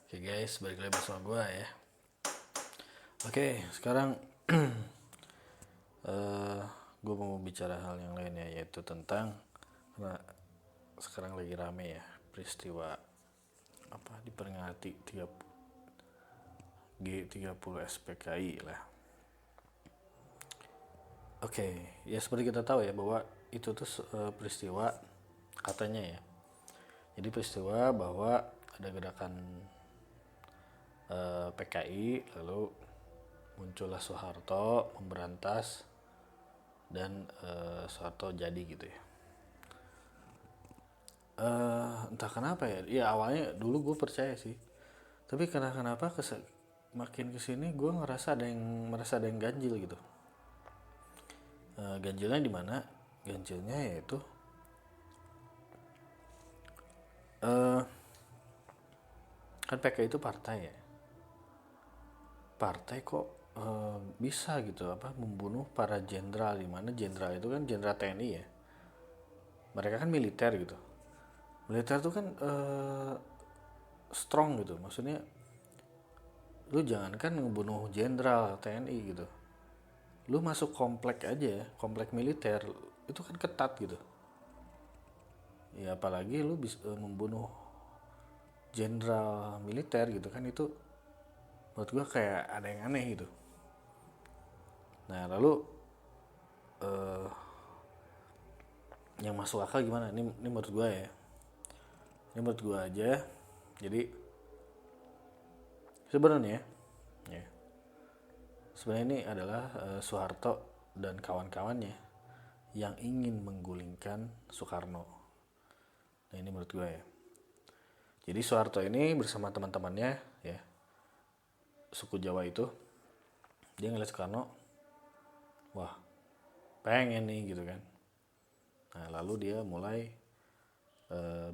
Oke guys, balik lagi bersama gue ya. Oke, sekarang gue mau bicara hal yang lain ya, yaitu tentang karena sekarang lagi rame ya peristiwa apa diperingati 30 SPKI lah. Oke, ya seperti kita tahu ya bahwa itu tuh peristiwa katanya ya. Jadi peristiwa bahwa ada gerakan PKI, lalu muncullah Soeharto memberantas dan Soeharto jadi gitu ya. Entah kenapa ya, ya awalnya dulu gue percaya sih, tapi kenapa makin kesini gue merasa ada yang ganjil gitu. Ganjilnya di mana? Ganjilnya yaitu kan PKI itu partai ya, partai kok bisa gitu apa membunuh para jenderal, di mana jenderal itu kan jenderal TNI ya, mereka kan militer gitu. Militer itu kan strong gitu, maksudnya lu jangankan ngebunuh jenderal TNI gitu, lu masuk komplek aja, komplek militer itu kan ketat gitu ya, apalagi lu bisa membunuh jenderal militer gitu kan, itu menurut gua kayak ada yang aneh gitu. Nah lalu yang masuk akal gimana, ini menurut gua ya, ini menurut gua aja. Jadi sebenarnya ya, sebenarnya ini adalah Soeharto dan kawan-kawannya yang ingin menggulingkan Soekarno. Nah ini menurut gue ya. Jadi Soeharto ini bersama teman-temannya ya, suku Jawa itu, dia ngeliat Soekarno, wah pengen nih gitu kan. Nah lalu dia mulai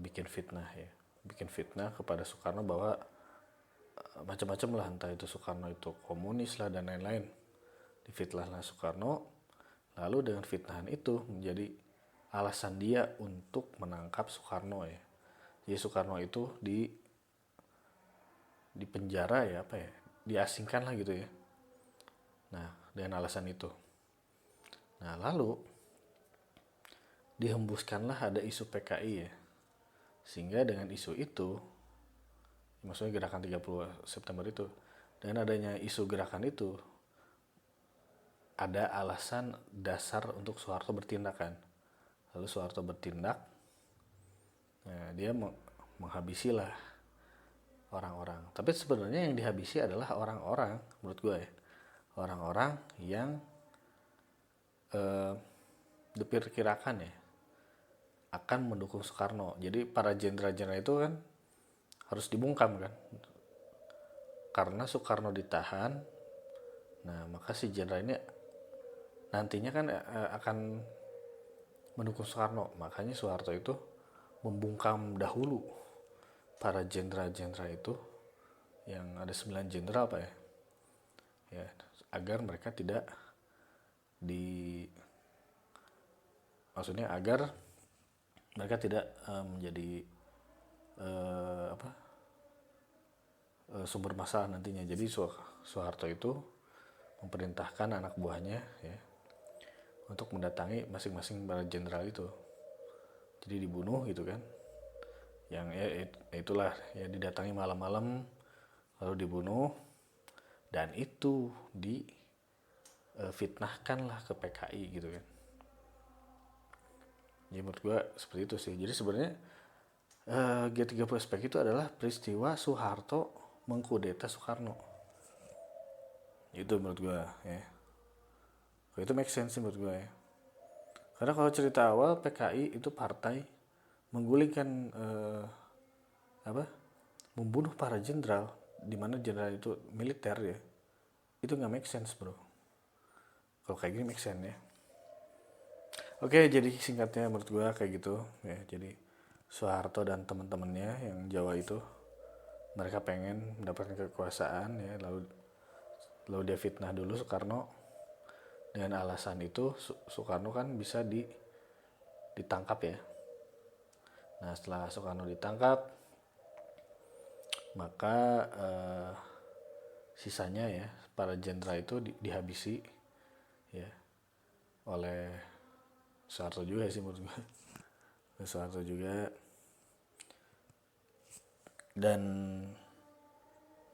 bikin fitnah ya, bikin fitnah kepada Soekarno bahwa macam-macam lah, entah itu Soekarno itu komunis lah dan lain-lain. Difitnahlah Soekarno, lalu dengan fitnahan itu menjadi alasan dia untuk menangkap Soekarno ya. Jadi Soekarno itu di penjara ya, apa ya, diasingkan lah gitu ya. Nah dengan alasan itu, nah lalu dihembuskanlah ada isu PKI ya, sehingga dengan isu itu, maksudnya gerakan 30 September itu, dengan adanya isu gerakan itu ada alasan dasar untuk Soeharto bertindak kan. Lalu Soeharto bertindak, nah dia menghabisi lah orang-orang. Tapi sebenarnya yang dihabisi adalah orang-orang, menurut gue ya, orang-orang yang diperkirakan ya akan mendukung Soekarno. Jadi para jenderal-jenderal itu kan harus dibungkam kan, karena Soekarno ditahan. Nah maka si jenderal ini nantinya kan akan mendukung Soekarno. Makanya Soeharto itu membungkam dahulu para jenderal-jenderal itu, yang ada 9 jenderal apa ya, agar mereka tidak maksudnya agar mereka tidak menjadi sumber masalah nantinya. Jadi Soeharto itu memerintahkan anak buahnya ya untuk mendatangi masing-masing para jenderal itu, jadi dibunuh gitu kan. Yang ya itulah ya, didatangi malam-malam lalu dibunuh, dan itu fitnahkan lah ke PKI gitu kan. Jadi menurut gue seperti itu sih. Jadi sebenarnya G30 SPK itu adalah peristiwa Soeharto mengkudeta Soekarno. Itu menurut gue ya. Itu make sense sih menurut gue ya. Karena kalau cerita awal PKI itu partai menggulingkan membunuh para jenderal, di mana jenderal itu militer ya, itu nggak make sense bro. Kalau kayak gini make sense ya. Oke, jadi singkatnya menurut gue kayak gitu ya. Jadi Soeharto dan teman-temannya yang Jawa itu, mereka pengen mendapatkan kekuasaan ya, lalu dia fitnah dulu Soekarno. Dengan alasan itu Soekarno kan bisa ditangkap ya. Nah setelah Soekarno ditangkap, maka sisanya ya para jenderal itu dihabisi ya oleh Soeharto juga sih menurut gue. Soeharto juga, dan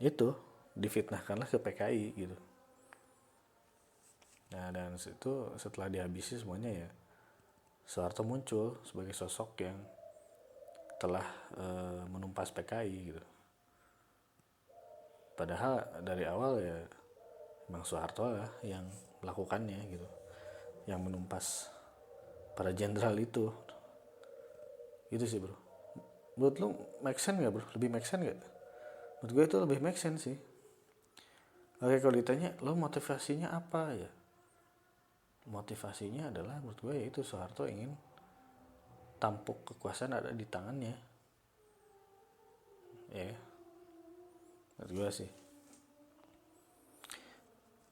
itu difitnahkanlah ke PKI gitu. Nah, dan itu setelah dihabisi semuanya ya, Soeharto muncul sebagai sosok yang telah menumpas PKI gitu. Padahal dari awal ya emang Soeharto lah yang melakukannya gitu, yang menumpas para jenderal itu. Gitu sih bro. Menurut lu make sense gak bro? Lebih make sense gak? Menurut gue itu lebih make sense sih. Oke, kalau ditanya lo motivasinya apa ya? Motivasinya adalah menurut gue yaitu Soeharto ingin tampuk kekuasaan ada di tangannya. Ya, menurut gue sih.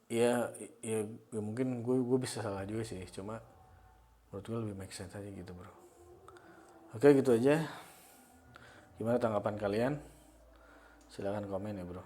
Ya, ya mungkin gue bisa salah juga sih, cuma menurut gue lebih make sense aja gitu bro. Oke, gitu aja. Gimana tanggapan kalian? Silahkan komen ya bro.